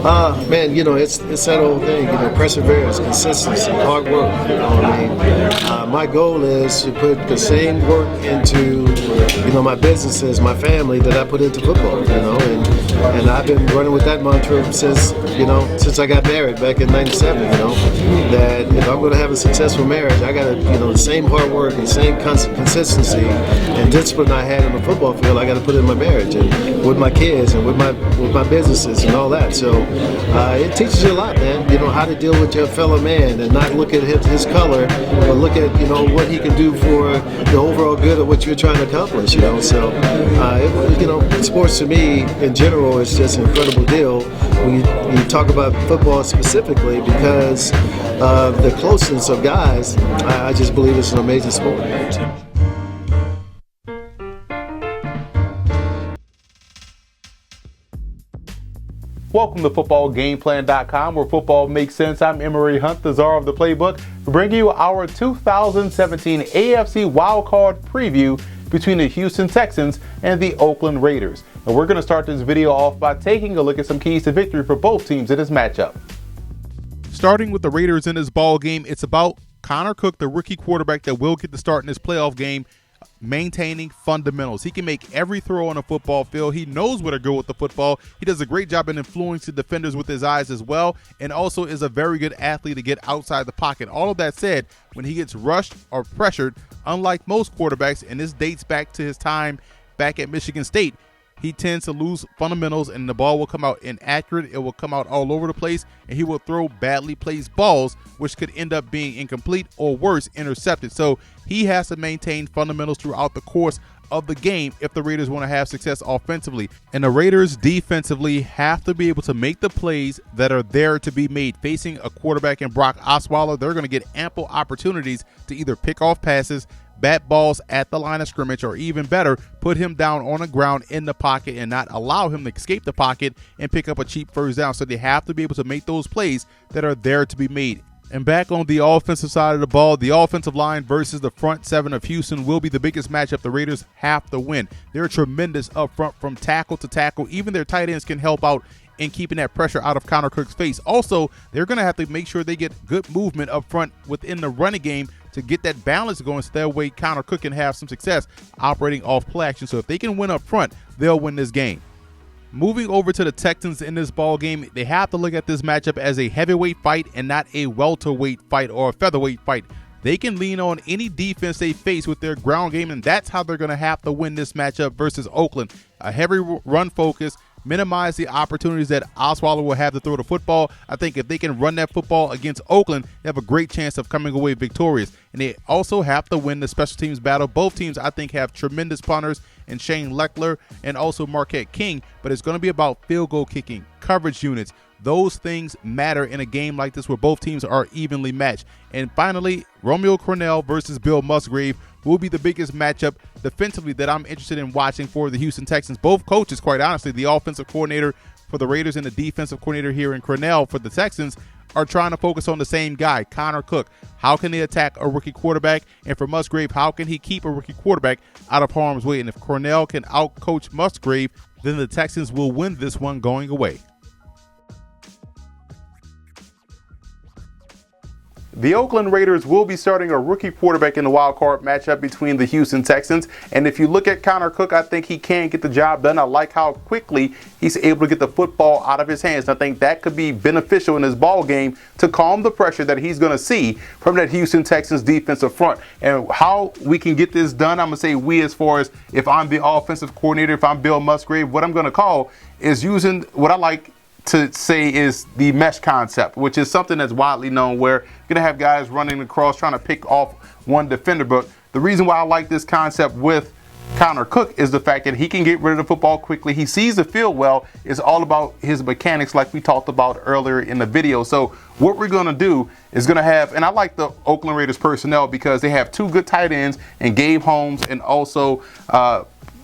Man, it's that old thing, perseverance, consistency, hard work. My goal is to put the same work into, my businesses, my family that I put into football, and I've been running with that mantra since I got married back in '97, that if I'm going to have a successful marriage, I got to, the same hard work and same consistency and discipline I had on the football field, I got to put in my marriage and with my kids and with my businesses and all that. So it teaches you a lot, man. How to deal with your fellow man and not look at his color, but look at what he can do for the overall good of what you're trying to accomplish. So sports to me in general is just an incredible deal. When you talk about football specifically, because of the closeness of guys, I just believe it's an amazing sport. Welcome to footballgameplan.com, where football makes sense. I'm Emery Hunt, the czar of the playbook, bringing you our 2017 AFC wildcard preview between the Houston Texans and the Oakland Raiders. And we're going to start this video off by taking a look at some keys to victory for both teams in this matchup. Starting with the Raiders in this ball game, it's about Connor Cook, the rookie quarterback that will get the start in this playoff game, maintaining fundamentals. He can make every throw on a football field. He knows where to go with the football. He does a great job in influencing defenders with his eyes as well, and also is a very good athlete to get outside the pocket. All of that said, when he gets rushed or pressured, unlike most quarterbacks, and this dates back to his time back at Michigan State, he tends to lose fundamentals and the ball will come out inaccurate. It will come out all over the place, and he will throw badly placed balls, which could end up being incomplete or worse, intercepted. So he has to maintain fundamentals throughout the course of the game if the Raiders want to have success offensively. And the Raiders defensively have to be able to make the plays that are there to be made. Facing a quarterback in Brock Osweiler, they're going to get ample opportunities to either pick off passes, bat balls at the line of scrimmage, or even better, put him down on the ground in the pocket and not allow him to escape the pocket and pick up a cheap first down. So they have to be able to make those plays that are there to be made. And back on the offensive side of the ball, the offensive line versus the front seven of Houston will be the biggest matchup the Raiders have to win. They're tremendous up front from tackle to tackle. Even their tight ends can help out in keeping that pressure out of Connor Cook's face. Also, they're going to have to make sure they get good movement up front within the running game to get that balance going, so that way Connor Cook can have some success operating off play action. So if they can win up front, they'll win this game. Moving over to the Texans in this ball game, they have to look at this matchup as a heavyweight fight and not a welterweight fight or a featherweight fight. They can lean on any defense they face with their ground game, and that's how they're going to have to win this matchup versus Oakland. A heavy run focus, minimize the opportunities that Osweiler will have to throw the football. I think if they can run that football against Oakland, they have a great chance of coming away victorious. And they also have to win the special teams battle. Both teams, I think, have tremendous punters in Shane Leckler and also Marquette King, but it's going to be about field goal kicking, coverage units. Those things matter in a game like this where both teams are evenly matched. And finally, Romeo Crennel versus Bill Musgrave will be the biggest matchup defensively that I'm interested in watching for the Houston Texans. Both coaches, quite honestly, the offensive coordinator for the Raiders and the defensive coordinator here in Crennel for the Texans, are trying to focus on the same guy, Connor Cook. How can they attack a rookie quarterback? And for Musgrave, how can he keep a rookie quarterback out of harm's way? And if Crennel can outcoach Musgrave, then the Texans will win this one going away. The Oakland Raiders will be starting a rookie quarterback in the wild card matchup between the Houston Texans. And if you look at Connor Cook, I think he can get the job done. I like how quickly he's able to get the football out of his hands. And I think that could be beneficial in this ball game to calm the pressure that he's going to see from that Houston Texans defensive front. And how we can get this done, I'm going to say we, as far as if I'm the offensive coordinator, if I'm Bill Musgrave, what I'm going to call is using what I like to say is the mesh concept, which is something that's widely known, where you're going to have guys running across trying to pick off one defender. But the reason why I like this concept with Connor Cook is the fact that he can get rid of the football quickly. He sees the field well. It's all about his mechanics, like we talked about earlier in the video. So what we're going to do is going to have, and I like the Oakland Raiders personnel because they have two good tight ends and Gabe Holmes and also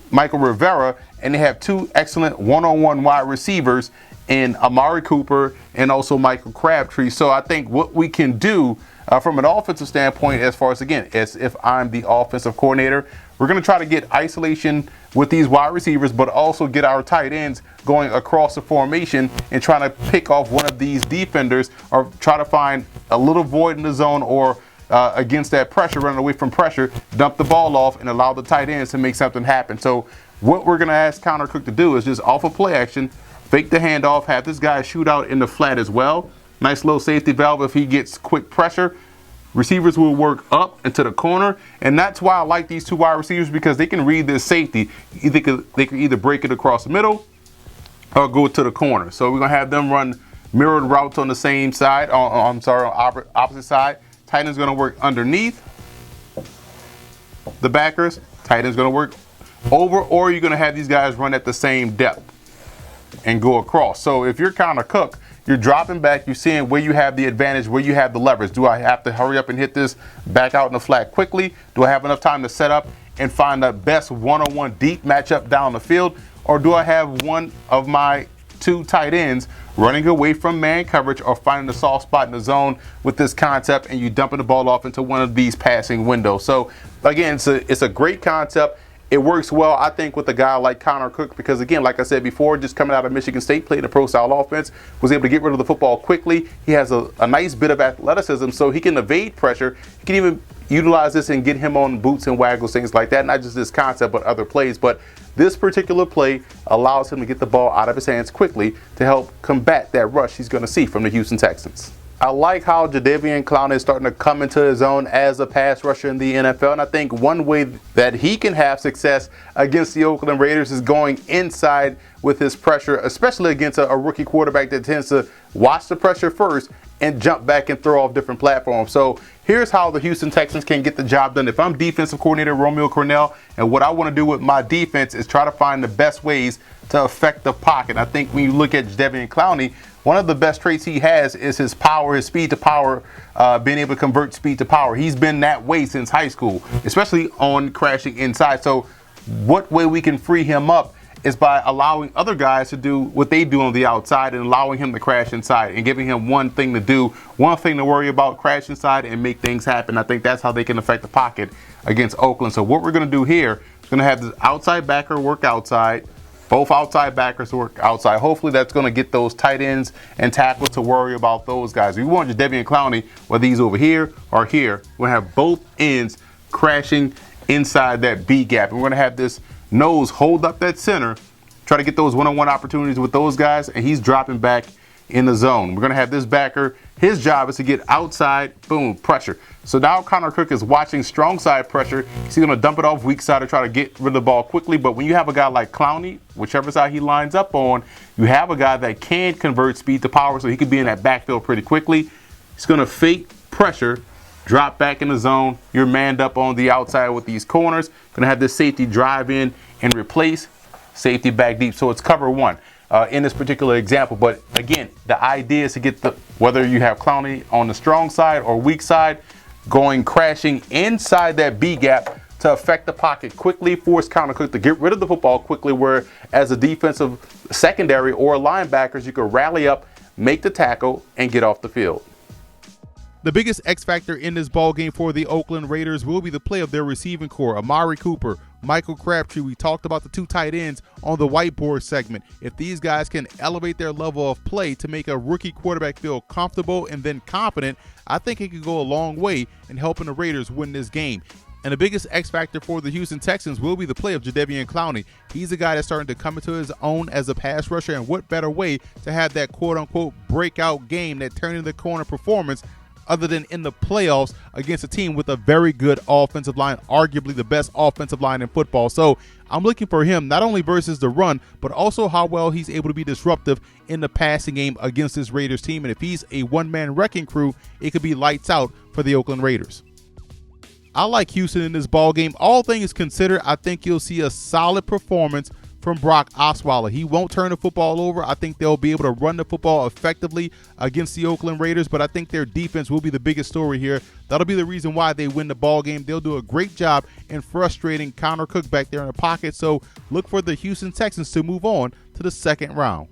Michael Rivera, and they have two excellent one-on-one wide receivers in Amari Cooper and also Michael Crabtree. So I think what we can do From an offensive standpoint, as far as, again, as if I'm the offensive coordinator, we're going to try to get isolation with these wide receivers, but also get our tight ends going across the formation and trying to pick off one of these defenders or try to find a little void in the zone or against that pressure, running away from pressure, dump the ball off and allow the tight ends to make something happen. So what we're going to ask Connor Cook to do is just off of play action, fake the handoff, have this guy shoot out in the flat as well. Nice little safety valve if he gets quick pressure. Receivers will work up into the corner, and that's why I like these two wide receivers, because they can read this safety. They can either break it across the middle or go to the corner. So we're going to have them run mirrored routes on the same side, on opposite side. Tight end's going to work underneath the backers. Tight end's going to work over, or you're going to have these guys run at the same depth and go across. So if you're Connor Cook, you're dropping back, you're seeing where you have the advantage, where you have the leverage. Do I have to hurry up and hit this back out in the flat quickly? Do I have enough time to set up and find the best one-on-one deep matchup down the field? Or do I have one of my two tight ends running away from man coverage or finding the soft spot in the zone with this concept, and you dumping the ball off into one of these passing windows? So again, it's a great concept. It works well, I think, with a guy like Connor Cook because, again, like I said before, just coming out of Michigan State, playing a pro-style offense, was able to get rid of the football quickly. He has a nice bit of athleticism, so he can evade pressure. He can even utilize this and get him on boots and waggles, things like that. Not just this concept, but other plays. But this particular play allows him to get the ball out of his hands quickly to help combat that rush he's going to see from the Houston Texans. I like how Jadeveon Clowney is starting to come into his own as a pass rusher in the NFL, and I think one way that he can have success against the Oakland Raiders is going inside with his pressure, especially against a rookie quarterback that tends to watch the pressure first and jump back and throw off different platforms. So here's how the Houston Texans can get the job done. If I'm defensive coordinator Romeo Cornell, and what I want to do with my defense is try to find the best ways to affect the pocket. I think when you look at Jadeveon Clowney, one of the best traits he has is his power, his speed to power, being able to convert speed to power. He's been that way since high school, especially on crashing inside. So what way we can free him up is by allowing other guys to do what they do on the outside and allowing him to crash inside and giving him one thing to do, one thing to worry about, crash inside and make things happen. I think that's how they can affect the pocket against Oakland. So what we're going to do here is going to have the outside backer work outside, both outside backers work outside. Hopefully that's going to get those tight ends and tackles to worry about those guys. We want Jadeveon Clowney, whether he's over here or here, we're going to have both ends crashing inside that B gap. And we're going to have this nose hold up that center, try to get those one-on-one opportunities with those guys, and he's dropping back in the zone. We're going to have this backer, his job is to get outside, boom, pressure. So now Connor Cook is watching strong side pressure. He's going to dump it off weak side to try to get rid of the ball quickly. But when you have a guy like Clowney, whichever side he lines up on, you have a guy that can convert speed to power, so he could be in that backfield pretty quickly. He's going to fake pressure, drop back in the zone. You're manned up on the outside with these corners. Going to have this safety drive in and replace, safety back deep. So it's cover one in this particular example. But again, the idea is to get whether you have Clowney on the strong side or weak side, going crashing inside that B gap to affect the pocket quickly, force Connor Cook to get rid of the football quickly, where as a defensive secondary or linebackers, you can rally up, make the tackle, and get off the field. The biggest X factor in this ball game for the Oakland Raiders will be the play of their receiving core. Amari Cooper, Michael Crabtree, we talked about the two tight ends on the whiteboard segment. If these guys can elevate their level of play to make a rookie quarterback feel comfortable and then confident, I think it could go a long way in helping the Raiders win this game. And the biggest X factor for the Houston Texans will be the play of Jadeveon Clowney. He's a guy that's starting to come into his own as a pass rusher, and what better way to have that quote-unquote breakout game, that turn in the corner performance, other than in the playoffs against a team with a very good offensive line, arguably the best offensive line in football. So I'm looking for him not only versus the run, but also how well he's able to be disruptive in the passing game against this Raiders team. And if he's a one-man wrecking crew, it could be lights out for the Oakland Raiders. I like Houston in this ball game. All things considered, I think you'll see a solid performance from Brock Osweiler. He won't turn the football over. I think they'll be able to run the football effectively against the Oakland Raiders, but I think their defense will be the biggest story here. That'll be the reason why they win the ball game. They'll do a great job in frustrating Connor Cook back there in the pocket, so look for the Houston Texans to move on to the second round.